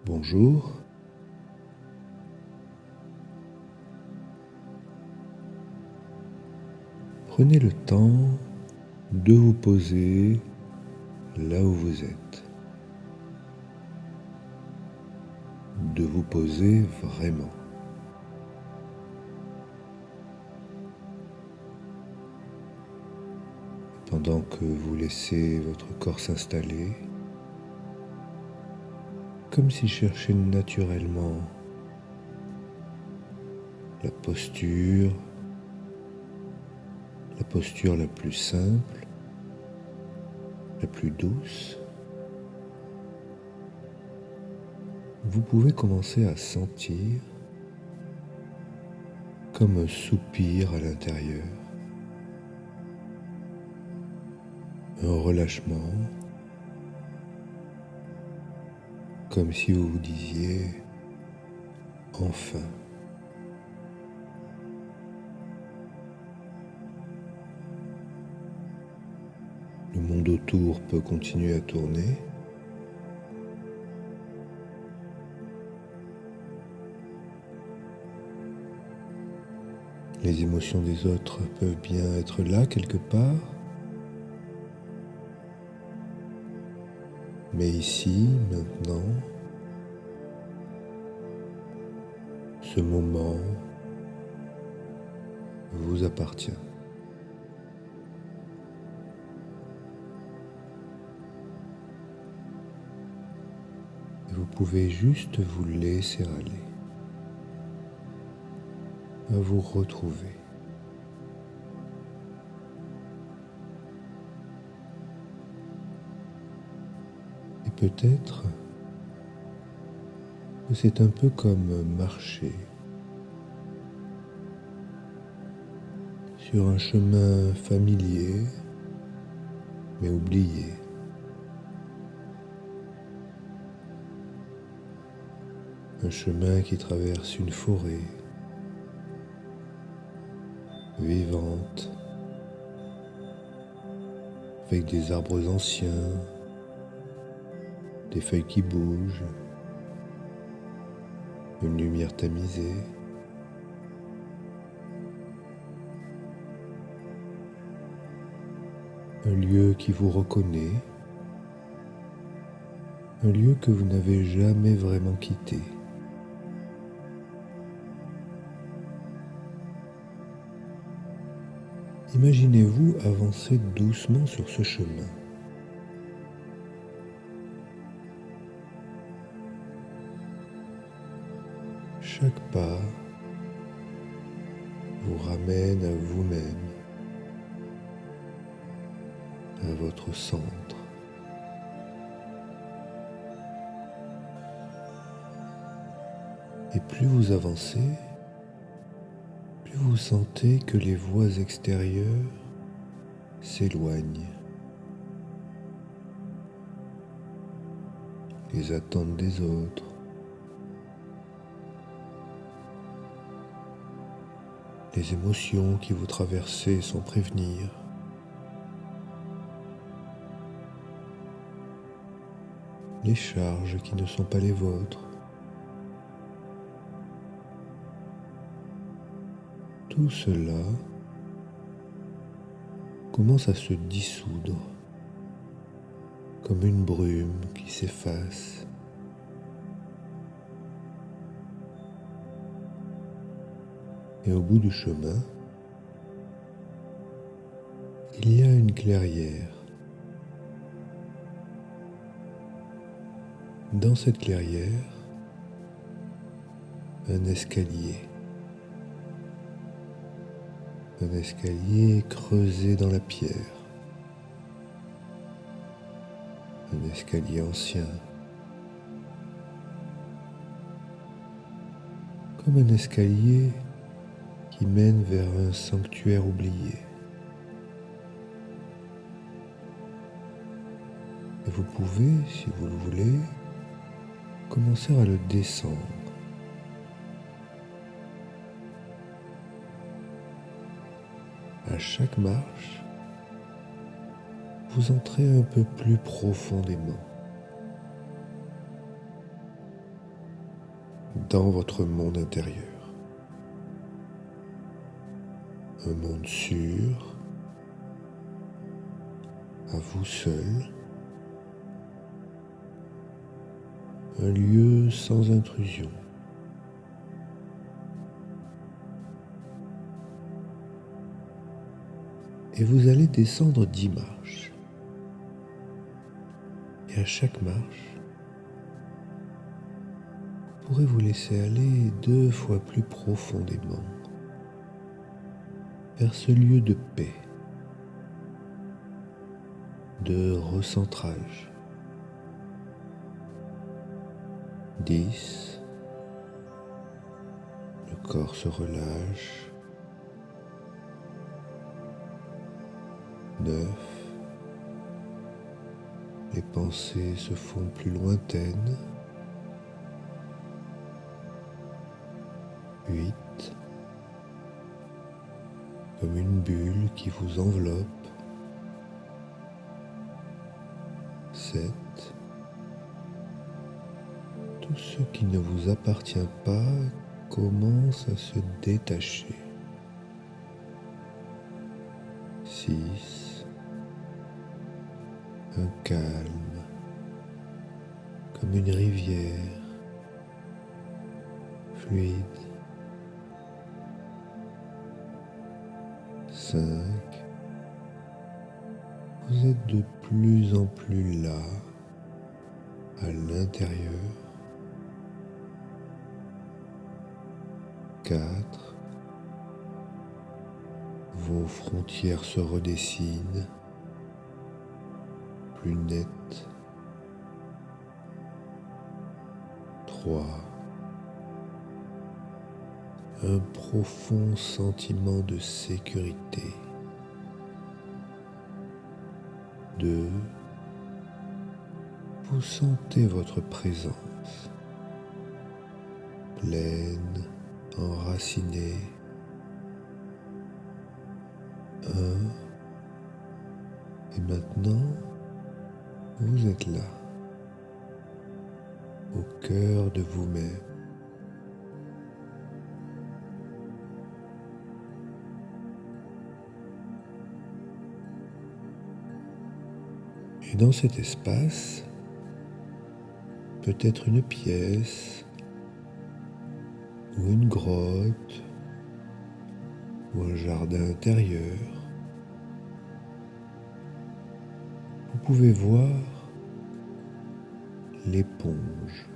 Bonjour, prenez le temps de vous poser là où vous êtes, de vous poser vraiment. Pendant que vous laissez votre corps s'installer, comme s'il cherchait naturellement la posture la plus simple, la plus douce, vous pouvez commencer à sentir comme un soupir à l'intérieur, un relâchement, comme si vous vous disiez « enfin ». Le monde autour peut continuer à tourner. Les émotions des autres peuvent bien être là quelque part. Mais ici, maintenant, ce moment vous appartient. Et vous pouvez juste vous laisser aller, à vous retrouver. Et peut-être que c'est un peu comme marcher sur un chemin familier, mais oublié. Un chemin qui traverse une forêt vivante, avec des arbres anciens, des feuilles qui bougent, une lumière tamisée. Un lieu qui vous reconnaît, un lieu que vous n'avez jamais vraiment quitté. Imaginez-vous avancer doucement sur ce chemin. Chaque pas vous ramène à vous-même, à votre centre. Et plus vous avancez, plus vous sentez que les voix extérieures s'éloignent. Les attentes des autres. Les émotions qui vous traversez sans prévenir. Les charges qui ne sont pas les vôtres. Tout cela commence à se dissoudre comme une brume qui s'efface. Et au bout du chemin, il y a une clairière. Dans cette clairière, un escalier. Un escalier creusé dans la pierre. Un escalier ancien. Comme un escalier qui mène vers un sanctuaire oublié. Et vous pouvez, si vous le voulez, commencer à le descendre. À chaque marche, vous entrez un peu plus profondément. dans votre monde intérieur. Un monde sûr, à vous seul, un lieu sans intrusion. Et vous allez descendre 10 marches. Et à chaque marche, vous pourrez vous laisser aller 2 fois plus profondément vers ce lieu de paix, de recentrage. 10, le corps se relâche. 9, les pensées se font plus lointaines. 8, comme une bulle qui vous enveloppe. 7, tout ce qui ne vous appartient pas commence à se détacher. 6, un calme, comme une rivière, fluide. 5, vous êtes de plus en plus là, à l'intérieur. 4, vos frontières se redessinent, plus nettes. 3, un profond sentiment de sécurité. 2, vous sentez votre présence, pleine, enracinée. 1, et maintenant, vous êtes là, au cœur de vous-même. Et dans cet espace, peut-être une pièce, ou une grotte, ou un jardin intérieur, vous pouvez voir l'éponge,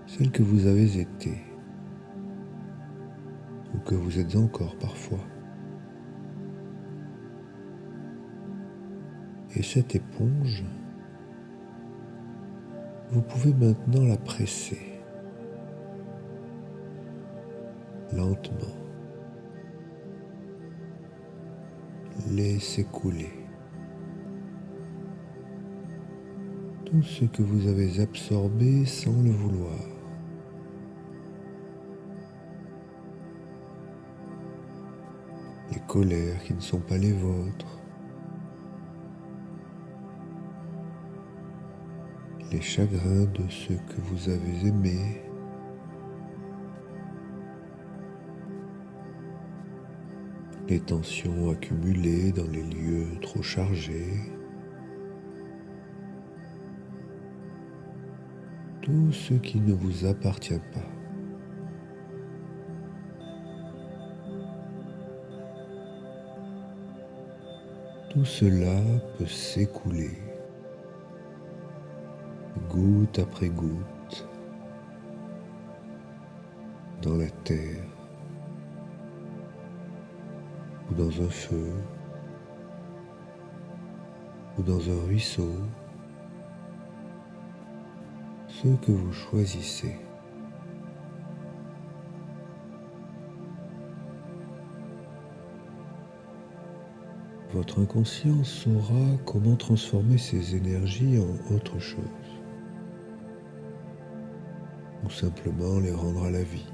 celle que vous avez été, ou que vous êtes encore parfois. Et cette éponge, vous pouvez maintenant la presser, lentement. Laissez couler tout ce que vous avez absorbé sans le vouloir. Les colères qui ne sont pas les vôtres, les chagrins de ceux que vous avez aimés, les tensions accumulées dans les lieux trop chargés, tout ce qui ne vous appartient pas. Tout cela peut s'écouler, goutte après goutte, dans la terre, ou dans un feu, ou dans un ruisseau, ce que vous choisissez. Votre inconscient saura comment transformer ces énergies en autre chose, ou simplement les rendre à la vie.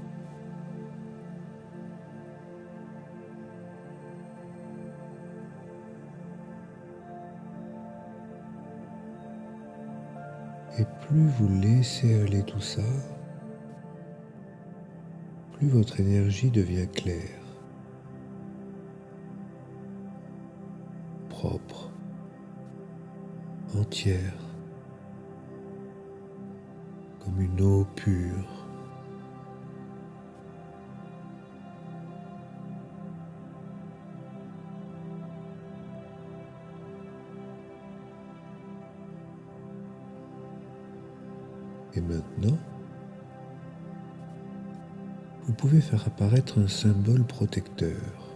Et plus vous laissez aller tout ça, plus votre énergie devient claire, propre, entière, comme une eau pure. Et maintenant, vous pouvez faire apparaître un symbole protecteur,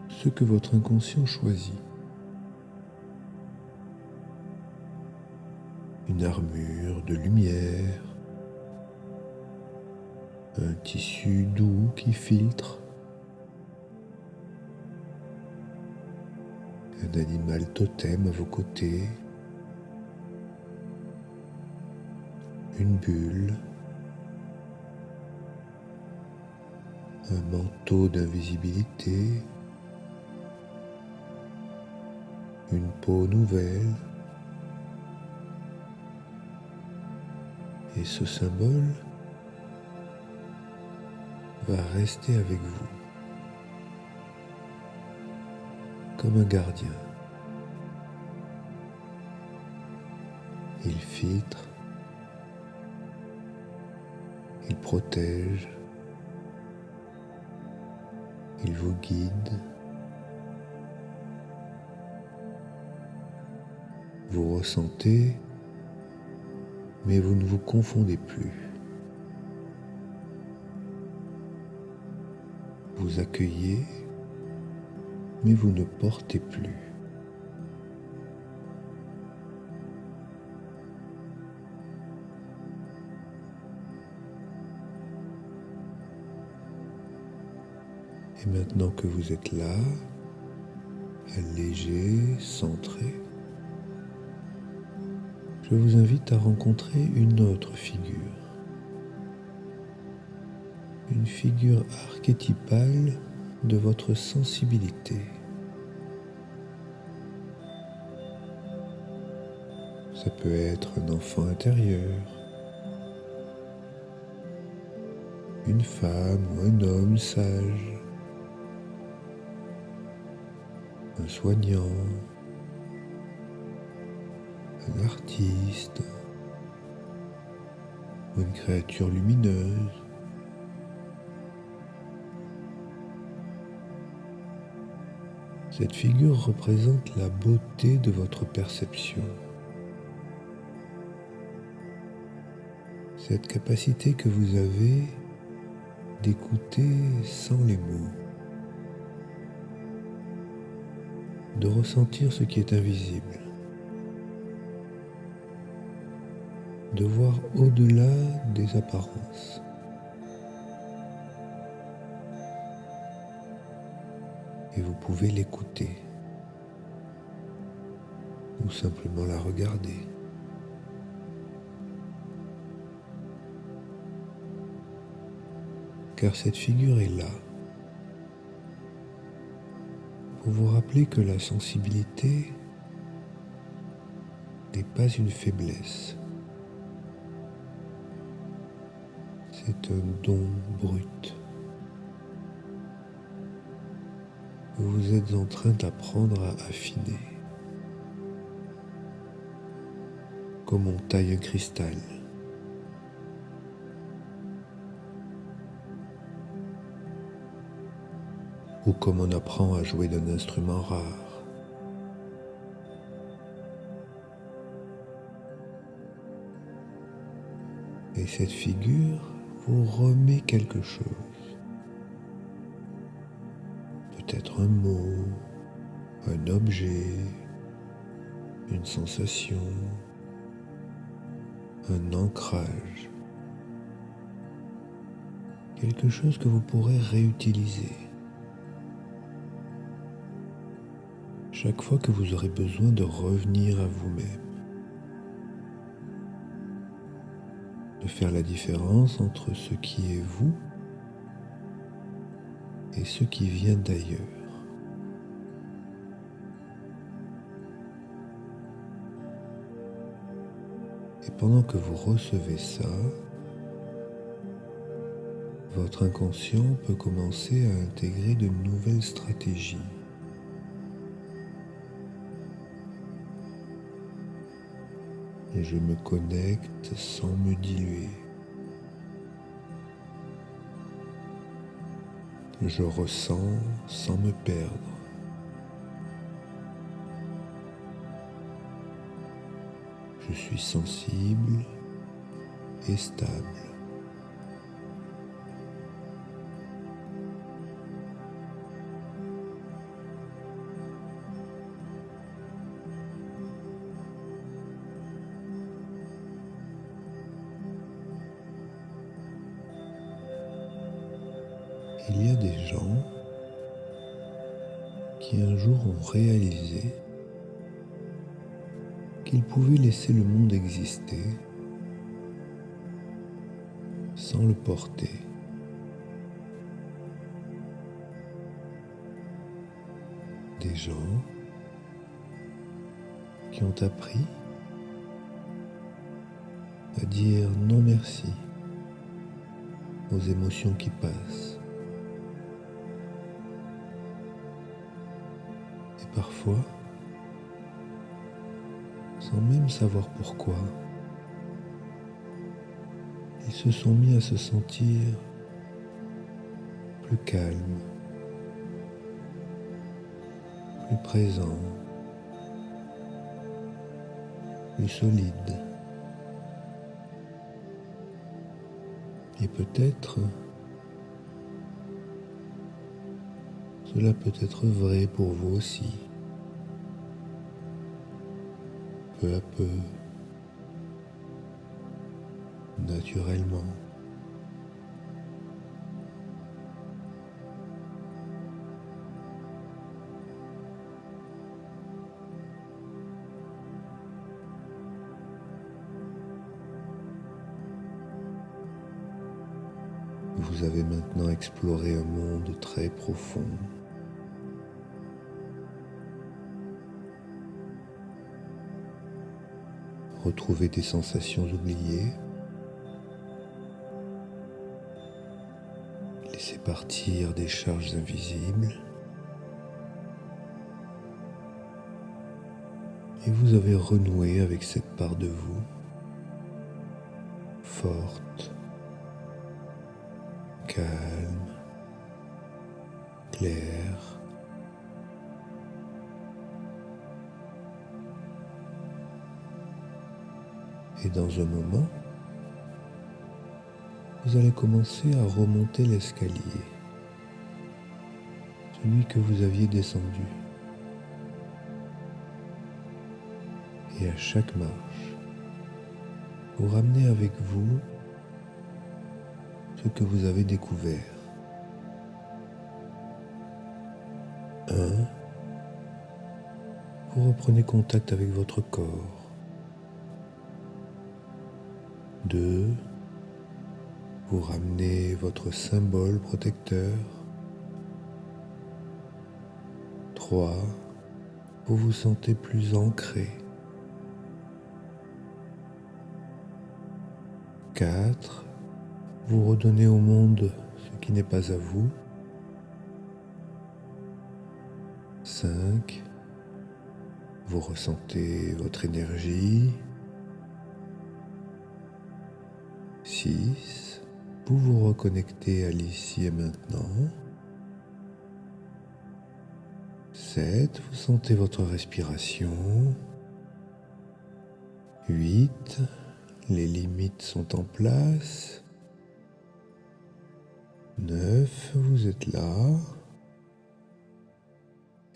ce que votre inconscient choisit. Une armure de lumière, un tissu doux qui filtre, un animal totem à vos côtés, une bulle, un manteau d'invisibilité, une peau nouvelle. Et ce symbole va rester avec vous, comme un gardien. Il filtre, il protège, il vous guide. Vous ressentez, mais vous ne vous confondez plus. Vous accueillez, mais vous ne portez plus. Et maintenant que vous êtes là, allégé, centré, je vous invite à rencontrer une autre figure. Une figure archétypale de votre sensibilité. Ça peut être un enfant intérieur, une femme ou un homme sage, un soignant, un artiste, ou une créature lumineuse. Cette figure représente la beauté de votre perception. Cette capacité que vous avez d'écouter sans les mots, de ressentir ce qui est invisible, de voir au-delà des apparences. Et vous pouvez l'écouter ou simplement la regarder. Car cette figure est là pour vous rappeler que la sensibilité n'est pas une faiblesse. C'est un don brut que vous êtes en train d'apprendre à affiner, comme on taille un cristal. Ou comme on apprend à jouer d'un instrument rare. Et cette figure vous remet quelque chose. Peut-être un mot, un objet, une sensation, un ancrage. Quelque chose que vous pourrez réutiliser chaque fois que vous aurez besoin de revenir à vous-même, de faire la différence entre ce qui est vous et ce qui vient d'ailleurs. Et pendant que vous recevez ça, votre inconscient peut commencer à intégrer de nouvelles stratégies. Je me connecte sans me diluer. Je ressens sans me perdre. Je suis sensible et stable. Il y a des gens qui un jour ont réalisé qu'ils pouvaient laisser le monde exister sans le porter. Des gens qui ont appris à dire non merci aux émotions qui passent. Et parfois, sans même savoir pourquoi, ils se sont mis à se sentir plus calmes, plus présents, plus solides. Et peut-être, cela peut être vrai pour vous aussi. Peu à peu, naturellement. Vous avez maintenant exploré un monde très profond. Retrouvé des sensations oubliées. Laissez partir des charges invisibles. Et vous avez renoué avec cette part de vous, forte, calme, claire. Et dans un moment, vous allez commencer à remonter l'escalier, celui que vous aviez descendu. Et à chaque marche, vous ramenez avec vous ce que vous avez découvert. 1. Vous reprenez contact avec votre corps. 2. Vous ramenez votre symbole protecteur. 3. Vous vous sentez plus ancré. 4. Vous redonnez au monde ce qui n'est pas à vous. 5. Vous ressentez votre énergie. 6. Vous vous reconnectez à l'ici et maintenant. 7. Vous sentez votre respiration. 8. Les limites sont en place. 9. Vous êtes là.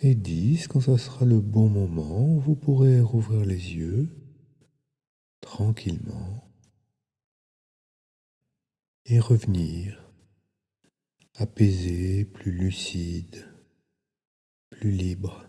Et 10. Quand ça sera le bon moment, vous pourrez rouvrir les yeux tranquillement et revenir apaisé, plus lucide, plus libre.